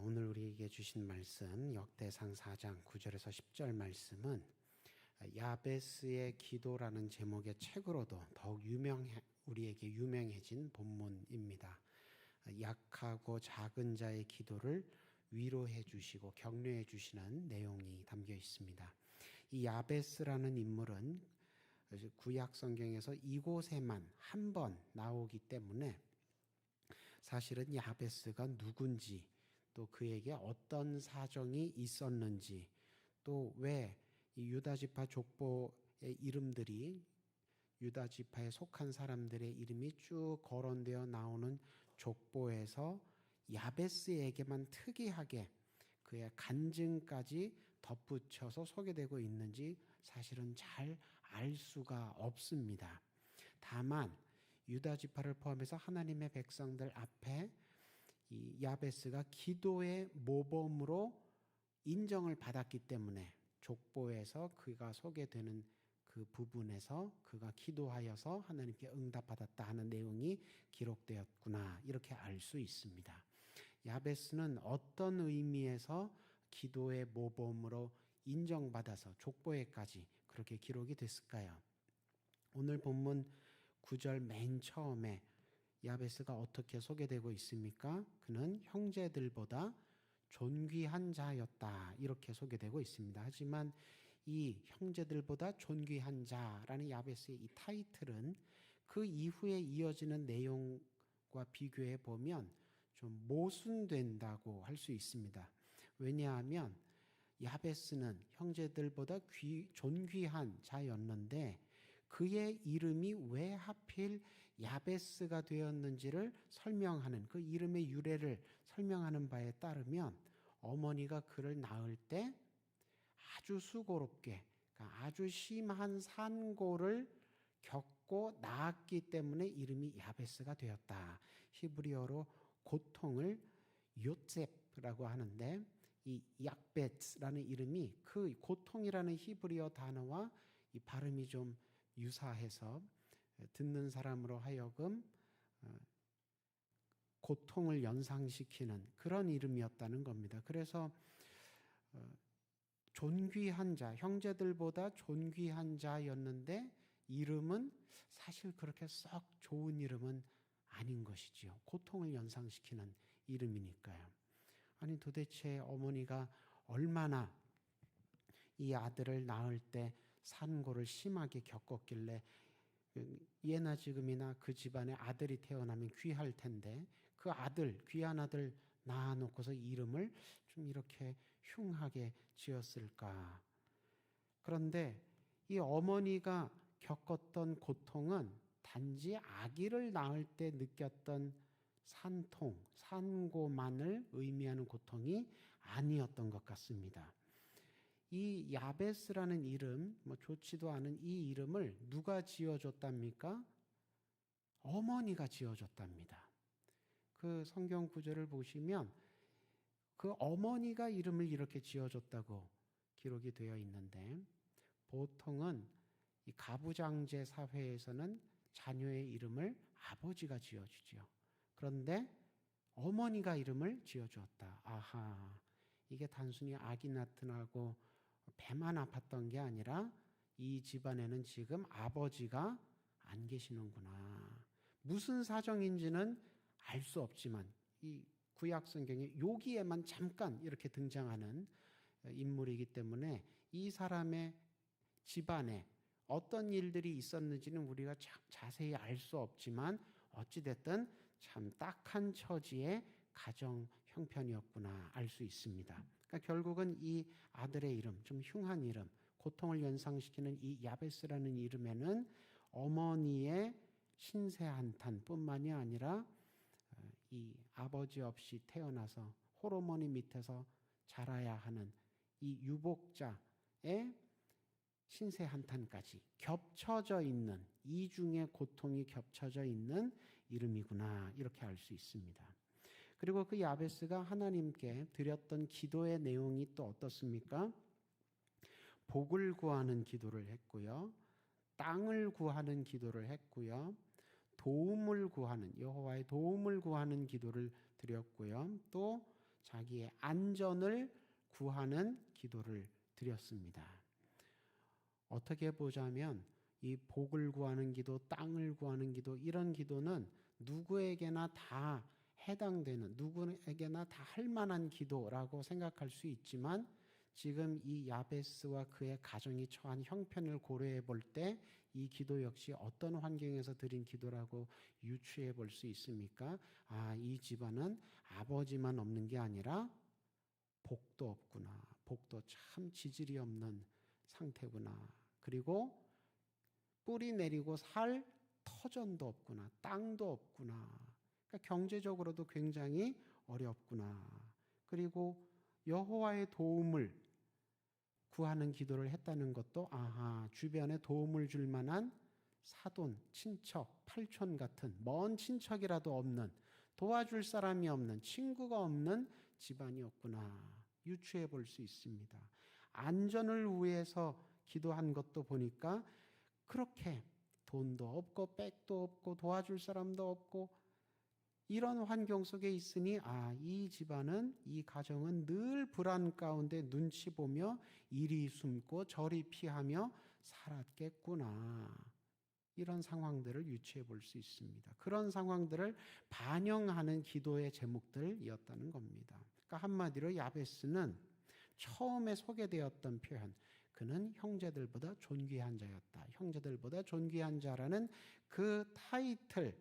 오늘 우리에게 주신 말씀 역대상 4장 9절에서 10절 말씀은 야베스의 기도라는 제목의 책으로도 더욱 우리에게 유명해진 본문입니다. 약하고 작은 자의 기도를 위로해 주시고 격려해 주시는 내용이 담겨 있습니다. 이 야베스라는 인물은 구약 성경에서 이곳에만 한 번 나오기 때문에 사실은 야베스가 누군지, 또 그에게 어떤 사정이 있었는지, 또 왜 이 유다 지파 족보의 이름들이 유다 지파에 속한 사람들의 이름이 쭉 거론되어 나오는 족보에서 야베스에게만 특이하게 그의 간증까지 덧붙여서 소개되고 있는지 사실은 잘 알 수가 없습니다. 다만 유다 지파를 포함해서 하나님의 백성들 앞에 이 야베스가 기도의 모범으로 인정을 받았기 때문에 족보에서 그가 소개되는 그 부분에서 그가 기도하여서 하나님께 응답받았다 하는 내용이 기록되었구나, 이렇게 알 수 있습니다. 야베스는 어떤 의미에서 기도의 모범으로 인정받아서 족보에까지 그렇게 기록이 됐을까요? 오늘 본문 9절 맨 처음에 야베스가 어떻게 소개되고 있습니까? 그는 형제들보다 존귀한 자였다, 이렇게 소개되고 있습니다. 하지만 이 형제들보다 존귀한 자라는 야베스의 이 타이틀은 그 이후에 이어지는 내용과 비교해 보면 좀 모순된다고 할 수 있습니다. 왜냐하면 야베스는 형제들보다 존귀한 자였는데 그의 이름이 왜 하필 야베스가 되었는지를 설명하는, 그 이름의 유래를 설명하는 바에 따르면 어머니가 그를 낳을 때 아주 수고롭게, 그러니까 아주 심한 산고를 겪고 낳았기 때문에 이름이 야베스가 되었다. 히브리어로 고통을 요셉이라고 하는데 이 약베스라는 이름이 그 고통이라는 히브리어 단어와 이 발음이 좀 유사해서 듣는 사람으로 하여금 고통을 연상시키는 그런 이름이었다는 겁니다. 그래서 존귀한 자, 형제들보다 존귀한 자였는데 이름은 사실 그렇게 썩 좋은 이름은 아닌 것이지요. 고통을 연상시키는 이름이니까요. 아니 도대체 어머니가 얼마나 이 아들을 낳을 때 산고를 심하게 겪었길래, 예나 지금이나 그 집안에 아들이 태어나면 귀할 텐데 그 아들, 귀한 아들 낳아놓고서 이름을 좀 이렇게 흉하게 지었을까. 그런데 이 어머니가 겪었던 고통은 단지 아기를 낳을 때 느꼈던 산통, 산고만을 의미하는 고통이 아니었던 것 같습니다. 이 야베스라는 이름, 좋지도 않은 이 이름을 누가 지어줬답니까? 어머니가 지어줬답니다. 그 성경 구절을 보시면 그 어머니가 이름을 이렇게 지어줬다고 기록이 되어 있는데, 보통은 이 가부장제 사회에서는 자녀의 이름을 아버지가 지어주죠. 그런데 어머니가 이름을 지어주었다. 아하, 이게 단순히 아기 낳느라고 배만 아팠던 게 아니라 이 집안에는 지금 아버지가 안 계시는구나. 무슨 사정인지는 알 수 없지만 이 구약 성경에 여기에만 잠깐 이렇게 등장하는 인물이기 때문에 이 사람의 집안에 어떤 일들이 있었는지는 우리가 자세히 알 수 없지만 어찌됐든 참 딱한 처지의 가정 형편이었구나 알 수 있습니다. 그러니까 결국은 이 아들의 이름, 좀 흉한 이름, 고통을 연상시키는 이 야베스라는 이름에는 어머니의 신세 한탄뿐만이 아니라 이 아버지 없이 태어나서 호르몬이 밑에서 자라야 하는 이 유복자의 신세 한탄까지 겹쳐져 있는, 이중의 고통이 겹쳐져 있는 이름이구나, 이렇게 알 수 있습니다. 그리고 그 야베스가 하나님께 드렸던 기도의 내용이 또 어떻습니까? 복을 구하는 기도를 했고요, 땅을 구하는 기도를 했고요, 도움을 구하는, 여호와의 도움을 구하는 기도를 드렸고요, 또 자기의 안전을 구하는 기도를 드렸습니다. 어떻게 보자면 이 복을 구하는 기도, 땅을 구하는 기도, 이런 기도는 누구에게나 다 해당되는, 누구에게나 다 할 만한 기도라고 생각할 수 있지만, 지금 이 야베스와 그의 가정이 처한 형편을 고려해 볼 때 이 기도 역시 어떤 환경에서 드린 기도라고 유추해 볼 수 있습니까? 아, 이 집안은 아버지만 없는 게 아니라 복도 없구나. 복도 참 지질이 없는 상태구나. 그리고 뿌리 내리고 살 터전도 없구나. 땅도 없구나. 그러니까 경제적으로도 굉장히 어렵구나. 그리고 여호와의 도움을 구하는 기도를 했다는 것도, 아하, 주변에 도움을 줄 만한 사돈, 친척, 팔촌 같은 먼 친척이라도 없는, 도와줄 사람이 없는, 친구가 없는 집안이었구나 유추해 볼 수 있습니다. 안전을 위해서 기도한 것도 보니까 그렇게 돈도 없고 백도 없고 도와줄 사람도 없고 이런 환경 속에 있으니, 아, 이 집안은, 이 가정은 늘 불안 가운데 눈치 보며 이리 숨고 저리 피하며 살았겠구나. 이런 상황들을 유추해 볼 수 있습니다. 그런 상황들을 반영하는 기도의 제목들이었다는 겁니다. 그러니까 한마디로 야베스는 처음에 소개되었던 표현, 그는 형제들보다 존귀한 자였다. 형제들보다 존귀한 자라는 그 타이틀과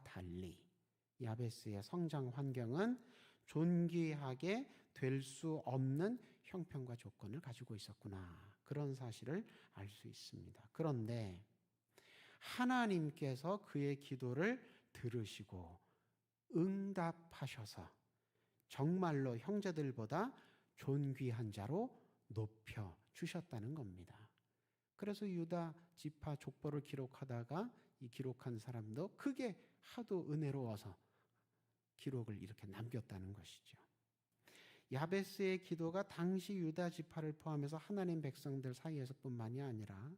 달리 야베스의 성장 환경은 존귀하게 될 수 없는 형편과 조건을 가지고 있었구나. 그런 사실을 알 수 있습니다. 그런데 하나님께서 그의 기도를 들으시고 응답하셔서 정말로 형제들보다 존귀한 자로 높여 주셨다는 겁니다. 그래서 유다 지파 족보를 기록하다가 이 기록한 사람도 크게 하도 은혜로워서 기록을 이렇게 남겼다는 것이죠. 야베스의 기도가 당시 유다 지파를 포함해서 하나님 백성들 사이에서뿐만이 아니라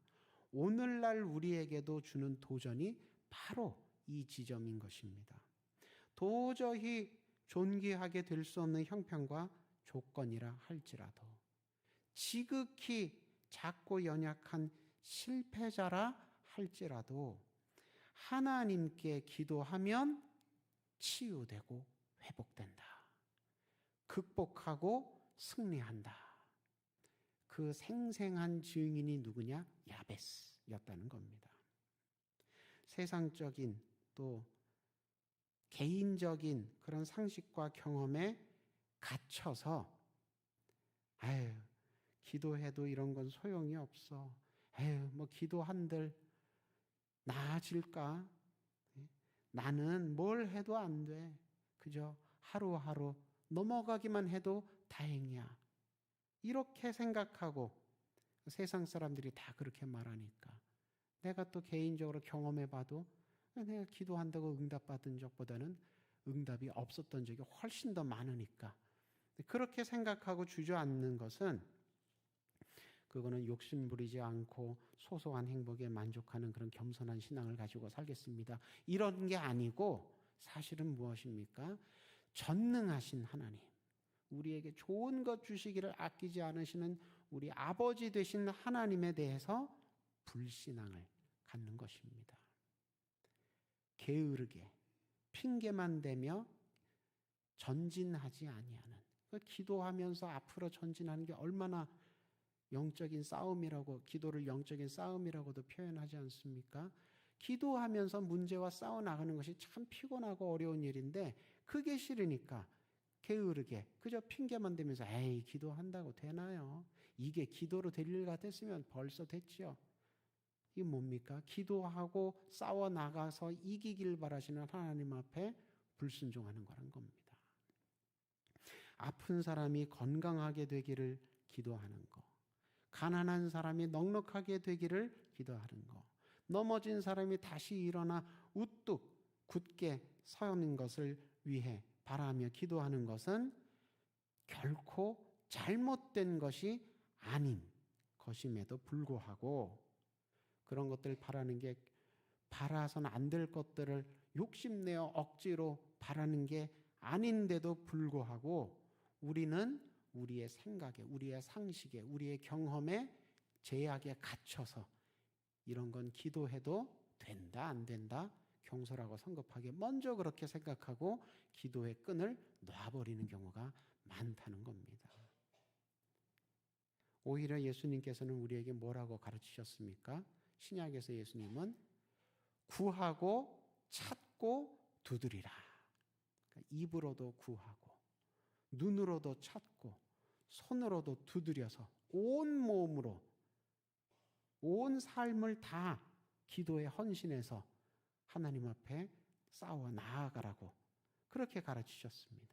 오늘날 우리에게도 주는 도전이 바로 이 지점인 것입니다. 도저히 존귀하게 될 수 없는 형편과 조건이라 할지라도, 지극히 작고 연약한 실패자라 할지라도 하나님께 기도하면 치유되고 회복된다. 극복하고 승리한다. 그 생생한 증인이 누구냐? 야베스였다는 겁니다. 세상적인 또 개인적인 그런 상식과 경험에 갇혀서, 아유, 기도해도 이런 건 소용이 없어. 에휴, 뭐 기도한들 나아질까? 나는 뭘 해도 안 돼. 그저 하루하루 넘어가기만 해도 다행이야. 이렇게 생각하고, 세상 사람들이 다 그렇게 말하니까 내가 또 개인적으로 경험해봐도 내가 기도한다고 응답받은 적보다는 응답이 없었던 적이 훨씬 더 많으니까, 그렇게 생각하고 주저앉는 것은, 그거는 욕심 부리지 않고 소소한 행복에 만족하는 그런 겸손한 신앙을 가지고 살겠습니다, 이런 게 아니고, 사실은 무엇입니까? 전능하신 하나님, 우리에게 좋은 것 주시기를 아끼지 않으시는 우리 아버지 되신 하나님에 대해서 불신앙을 갖는 것입니다. 게으르게 핑계만 대며 전진하지 아니하는, 기도하면서 앞으로 전진하는 게 얼마나 영적인 싸움이라고, 기도를 영적인 싸움이라고도 표현하지 않습니까? 기도하면서 문제와 싸워나가는 것이 참 피곤하고 어려운 일인데, 그게 싫으니까 게으르게 그저 핑계만 대면서 에이, 기도한다고 되나요? 이게 기도로 될 일 같았으면 벌써 됐지요. 이게 뭡니까? 기도하고 싸워나가서 이기길 바라시는 하나님 앞에 불순종하는 거란 겁니다. 아픈 사람이 건강하게 되기를 기도하는 거, 가난한 사람이 넉넉하게 되기를 기도하는 거, 넘어진 사람이 다시 일어나 우뚝 굳게 서 있는 것을 위해 바라며 기도하는 것은 결코 잘못된 것이 아닌 것임에도 불구하고, 그런 것들 바라는 게, 바라서는 안 될 것들을 욕심내어 억지로 바라는 게 아닌데도 불구하고 우리는 우리의 생각에, 우리의 상식에, 우리의 경험에, 제약에 갇혀서 이런 건 기도해도 된다, 안 된다, 경솔하고 성급하게 먼저 그렇게 생각하고 기도의 끈을 놔버리는 경우가 많다는 겁니다. 오히려 예수님께서는 우리에게 뭐라고 가르치셨습니까? 신약에서 예수님은 구하고 찾고 두드리라. 그러니까 입으로도 구하고 눈으로도 찾고 손으로도 두드려서 온 몸으로 온 삶을 다 기도에 헌신해서 하나님 앞에 싸워 나아가라고 그렇게 가르치셨습니다.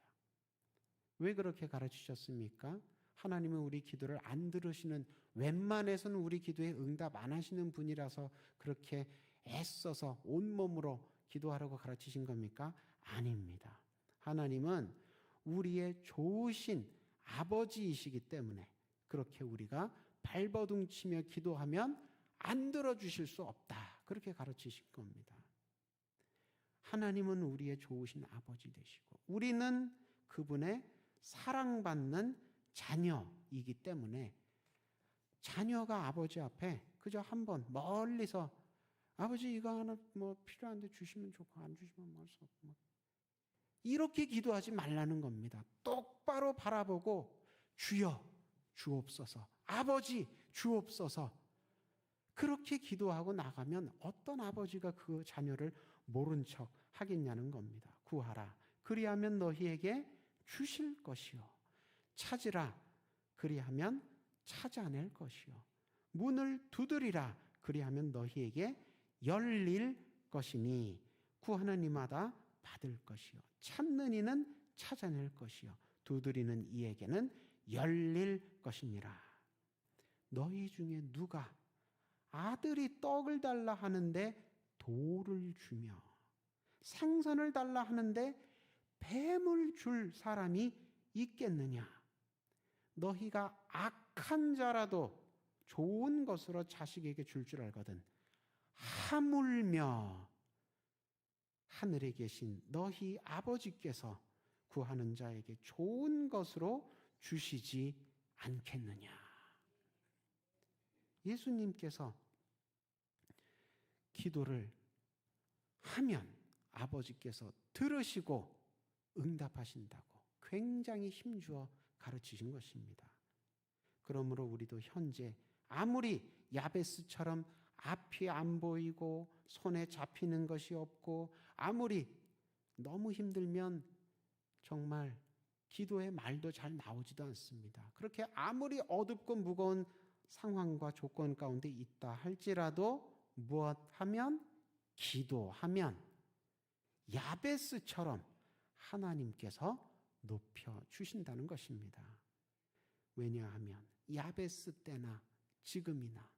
왜 그렇게 가르치셨습니까? 하나님은 우리 기도를 안 들으시는, 웬만해서는 우리 기도에 응답 안 하시는 분이라서 그렇게 애써서 온몸으로 기도하라고 가르치신 겁니까? 아닙니다. 하나님은 우리의 좋으신 아버지이시기 때문에 그렇게 우리가 발버둥치며 기도하면 안 들어주실 수 없다. 그렇게 가르치신 겁니다. 하나님은 우리의 좋으신 아버지 되시고 우리는 그분의 사랑받는 자녀이기 때문에 자녀가 아버지 앞에 그저 한번 멀리서 아버지 이거 하나 뭐 필요한데 주시면 좋고 안 주시면 말 수 없고 이렇게 기도하지 말라는 겁니다. 똑바로 바라보고 주여 주옵소서, 아버지 주옵소서, 그렇게 기도하고 나가면 어떤 아버지가 그 자녀를 모른 척 하겠냐는 겁니다. 구하라 그리하면 너희에게 주실 것이요, 찾으라 그리하면 찾아낼 것이요, 문을 두드리라 그리하면 너희에게 열릴 것이니 구하는 이마다 받을 것이요, 찾는 이는 찾아낼 것이요, 두드리는 이에게는 열릴 것이니라. 너희 중에 누가 아들이 떡을 달라 하는데 돌을 주며 생선을 달라 하는데 뱀을 줄 사람이 있겠느냐? 너희가 악한 자라도 좋은 것으로 자식에게 줄 알거든 하물며 하늘에 계신 너희 아버지께서 구하는 자에게 좋은 것으로 주시지 않겠느냐? 예수님께서 기도를 하면 아버지께서 들으시고 응답하신다고 굉장히 힘주어 가르치신 것입니다. 그러므로 우리도 현재 아무리 야베스처럼 앞이 안 보이고 손에 잡히는 것이 없고 아무리 너무 힘들면 정말 기도의 말도 잘 나오지도 않습니다. 그렇게 아무리 어둡고 무거운 상황과 조건 가운데 있다 할지라도 무엇하면? 기도하면 야베스처럼 하나님께서 높여주신다는 것입니다. 왜냐하면 야베스 때나 지금이나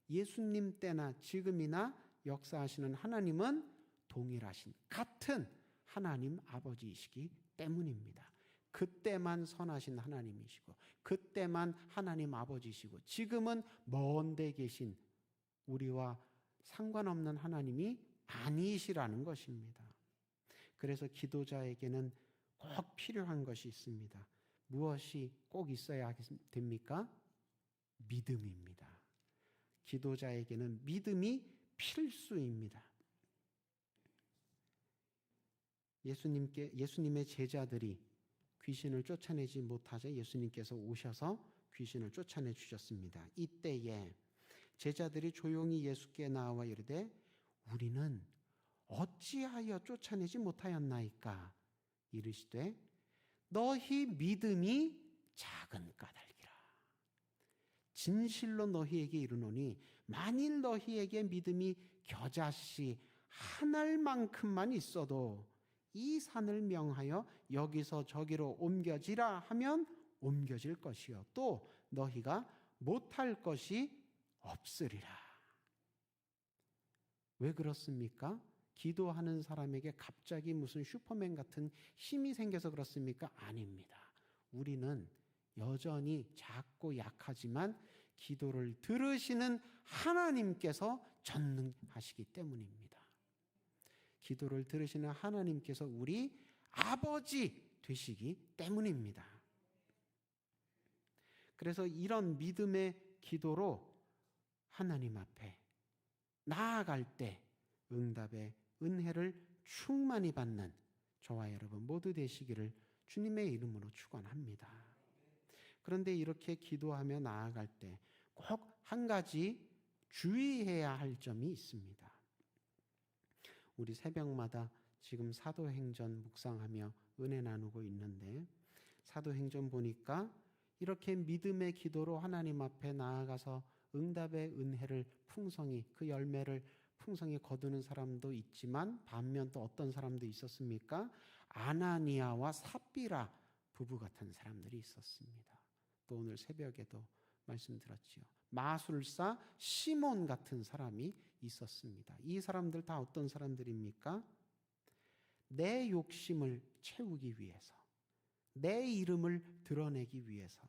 예수님 때나 지금이나 역사하시는 하나님은 동일하신 같은 하나님 아버지이시기 때문입니다. 그때만 선하신 하나님이시고 그때만 하나님 아버지이시고 지금은 먼 데 계신 우리와 상관없는 하나님이 아니시라는 것입니다. 그래서 기도자에게는 꼭 필요한 것이 있습니다. 무엇이 꼭 있어야 됩니까? 믿음입니다. 기도자에게는 믿음이 필수입니다. 예수님의 제자들이 귀신을 쫓아내지 못하자 예수님께서 오셔서 귀신을 쫓아내 주셨습니다. 이때에 제자들이 조용히 예수께 나와 이르되 우리는 어찌하여 쫓아내지 못하였나이까? 이르시되 너희 믿음이 작은 까닭이라. 진실로 너희에게 이르노니 만일 너희에게 믿음이 겨자씨 한 알만큼만 있어도 이 산을 명하여 여기서 저기로 옮겨지라 하면 옮겨질 것이요 또 너희가 못할 것이 없으리라. 왜 그렇습니까? 기도하는 사람에게 갑자기 무슨 슈퍼맨 같은 힘이 생겨서 그렇습니까? 아닙니다. 우리는 여전히 작고 약하지만 기도를 들으시는 하나님께서 전능하시기 때문입니다. 기도를 들으시는 하나님께서 우리 아버지 되시기 때문입니다. 그래서 이런 믿음의 기도로 하나님 앞에 나아갈 때 응답의 은혜를 충만히 받는 저와 여러분 모두 되시기를 주님의 이름으로 축원합니다. 그런데 이렇게 기도하며 나아갈 때 꼭 한 가지 주의해야 할 점이 있습니다. 우리 새벽마다 지금 사도행전 묵상하며 은혜 나누고 있는데 사도행전 보니까 이렇게 믿음의 기도로 하나님 앞에 나아가서 응답의 은혜를 풍성히 그 열매를 풍성히 거두는 사람도 있지만 반면 또 어떤 사람도 있었습니까? 아나니아와 삽비라 부부 같은 사람들이 있었습니다. 또 오늘 새벽에도 말씀드렸지요. 마술사 시몬 같은 사람이 있었습니다. 이 사람들 다 어떤 사람들입니까? 내 욕심을 채우기 위해서, 내 이름을 드러내기 위해서,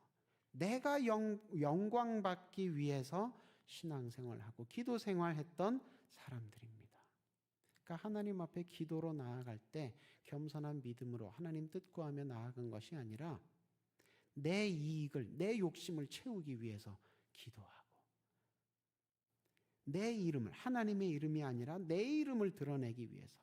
내가 영광받기 위해서 신앙생활하고 기도생활했던 사람들입니다. 그러니까 하나님 앞에 기도로 나아갈 때 겸손한 믿음으로 하나님 뜻 구하며 나아간 것이 아니라 내 이익을, 내 욕심을 채우기 위해서 기도하고 내 이름을, 하나님의 이름이 아니라 내 이름을 드러내기 위해서,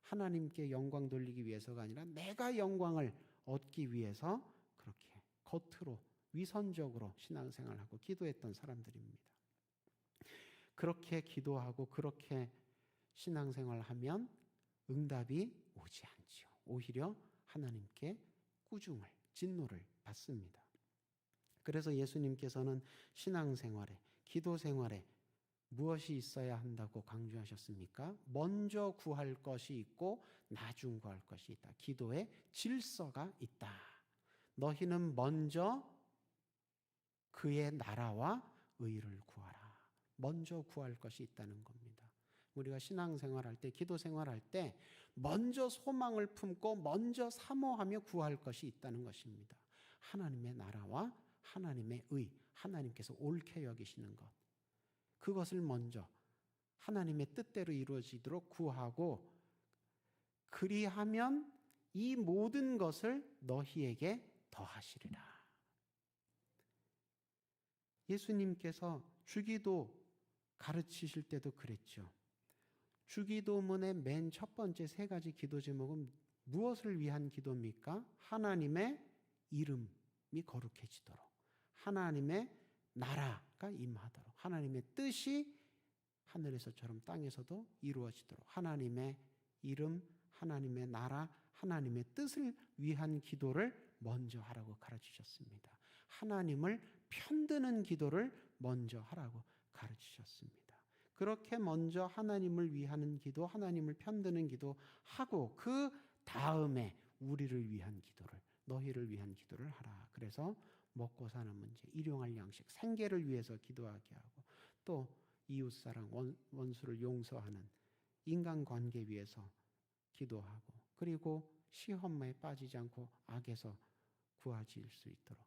하나님께 영광 돌리기 위해서가 아니라 내가 영광을 얻기 위해서 그렇게 겉으로 위선적으로 신앙생활하고 기도했던 사람들입니다. 그렇게 기도하고 그렇게 신앙생활하면 응답이 오지 않지요. 오히려 하나님께 꾸중을, 진노를 받습니다. 그래서 예수님께서는 신앙생활에, 기도생활에 무엇이 있어야 한다고 강조하셨습니까? 먼저 구할 것이 있고 나중 구할 것이 있다. 기도에 질서가 있다. 너희는 먼저 그의 나라와 의를 구하라. 먼저 구할 것이 있다는 겁니다. 우리가 신앙생활할 때, 기도생활할 때 먼저 소망을 품고 먼저 사모하며 구할 것이 있다는 것입니다. 하나님의 나라와 하나님의 의, 하나님께서 옳게 여기시는 것, 그것을 먼저 하나님의 뜻대로 이루어지도록 구하고, 그리하면 이 모든 것을 너희에게 더하시리라. 예수님께서 주기도 가르치실 때도 그랬죠. 주기도문의 맨 첫 번째 세 가지 기도 제목은 무엇을 위한 기도입니까? 하나님의 이름이 거룩해지도록, 하나님의 나라가 임하도록, 하나님의 뜻이 하늘에서처럼 땅에서도 이루어지도록, 하나님의 이름, 하나님의 나라, 하나님의 뜻을 위한 기도를 먼저 하라고 가르치셨습니다. 하나님을 편드는 기도를 먼저 하라고 가르치셨습니다. 그렇게 먼저 하나님을 위하는 기도, 하나님을 편드는 기도 하고 그 다음에 우리를 위한 기도를, 너희를 위한 기도를 하라. 그래서 먹고 사는 문제, 일용할 양식, 생계를 위해서 기도하게 하고, 또 이웃사랑, 원수를 용서하는 인간관계 위해서 기도하고, 그리고 시험에 빠지지 않고 악에서 구하질 수 있도록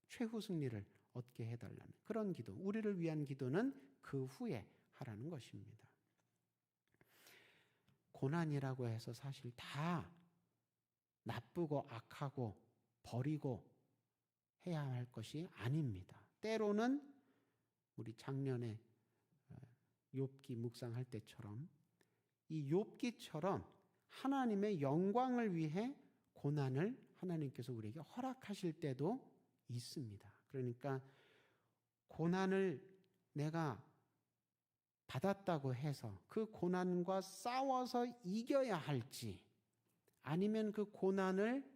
최후 승리를 얻게 해달라는 그런 기도, 우리를 위한 기도는 그 후에 하라는 것입니다. 고난이라고 해서 사실 다 나쁘고 악하고 버리고 해야 할 것이 아닙니다. 때로는 우리 작년에 욥기 묵상할 때처럼 이 욥기처럼 하나님의 영광을 위해 고난을 하나님께서 우리에게 허락하실 때도 있습니다. 그러니까 고난을 내가 받았다고 해서 그 고난과 싸워서 이겨야 할지, 아니면 그 고난을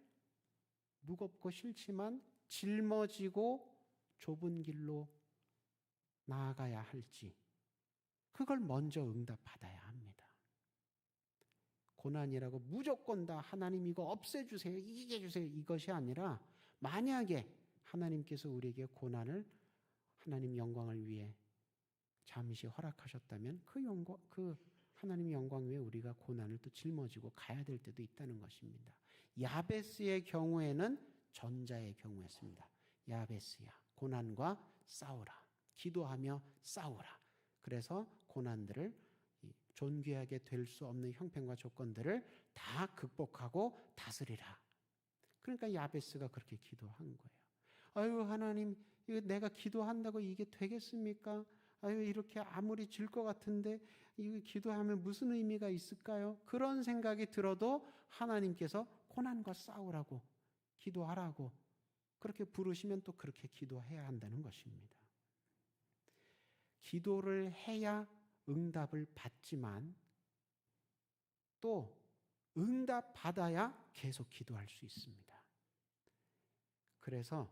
무겁고 싫지만 짊어지고 좁은 길로 나아가야 할지, 그걸 먼저 응답받아야 합니다. 고난이라고 무조건 다 하나님 이거 없애주세요, 이기게 해주세요, 이것이 아니라 만약에 하나님께서 우리에게 고난을 하나님 영광을 위해 잠시 허락하셨다면 그 하나님 영광 위에 우리가 고난을 또 짊어지고 가야 될 때도 있다는 것입니다. 야베스의 경우에는 전자의 경우였습니다. 야베스야, 고난과 싸우라, 기도하며 싸우라. 그래서 고난들을, 존귀하게 될 수 없는 형편과 조건들을 다 극복하고 다스리라. 그러니까 야베스가 그렇게 기도한 거예요. 아유 하나님, 이거 내가 기도한다고 이게 되겠습니까? 아유 이렇게 아무리 질 것 같은데 이거 기도하면 무슨 의미가 있을까요? 그런 생각이 들어도 하나님께서 고난과 싸우라고 기도하라고 그렇게 부르시면 또 그렇게 기도해야 한다는 것입니다. 기도를 해야 응답을 받지만 또 응답 받아야 계속 기도할 수 있습니다. 그래서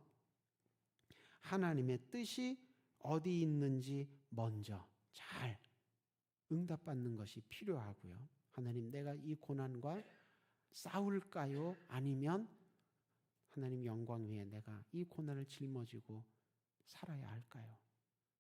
하나님의 뜻이 어디 있는지 먼저 잘 응답받는 것이 필요하고요. 하나님, 내가 이 고난과 싸울까요? 아니면 하나님 영광 위에 내가 이 고난을 짊어지고 살아야 할까요?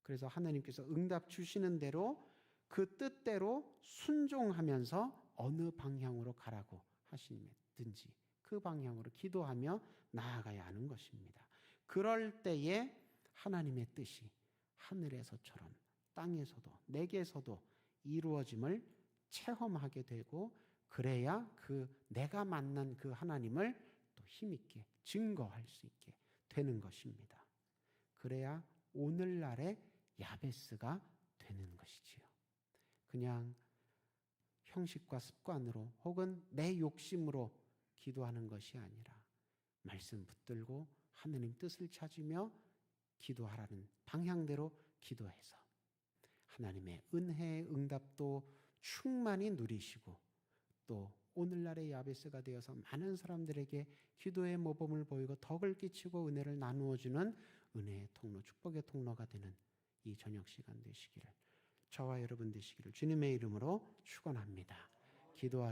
그래서 하나님께서 응답 주시는 대로 그 뜻대로 순종하면서 어느 방향으로 가라고 하시든지 그 방향으로 기도하며 나아가야 하는 것입니다. 그럴 때에 하나님의 뜻이 하늘에서처럼 땅에서도 내게서도 이루어짐을 체험하게 되고 그래야 그 내가 만난 그 하나님을 또 힘있게 증거할 수 있게 되는 것입니다. 그래야 오늘날의 야베스가 되는 것이지요. 그냥 형식과 습관으로 혹은 내 욕심으로 기도하는 것이 아니라 말씀 붙들고 하느님 뜻을 찾으며 기도하라는 방향대로 기도해서 하나님의 은혜의 응답도 충만히 누리시고 또 오늘날의 야베스가 되어서 많은 사람들에게 기도의 모범을 보이고 덕을 끼치고 은혜를 나누어주는 은혜의 통로, 축복의 통로가 되는 이 저녁 시간 되시기를, 저와 여러분 되시기를 주님의 이름으로 축원합니다. 기도하겠습니다.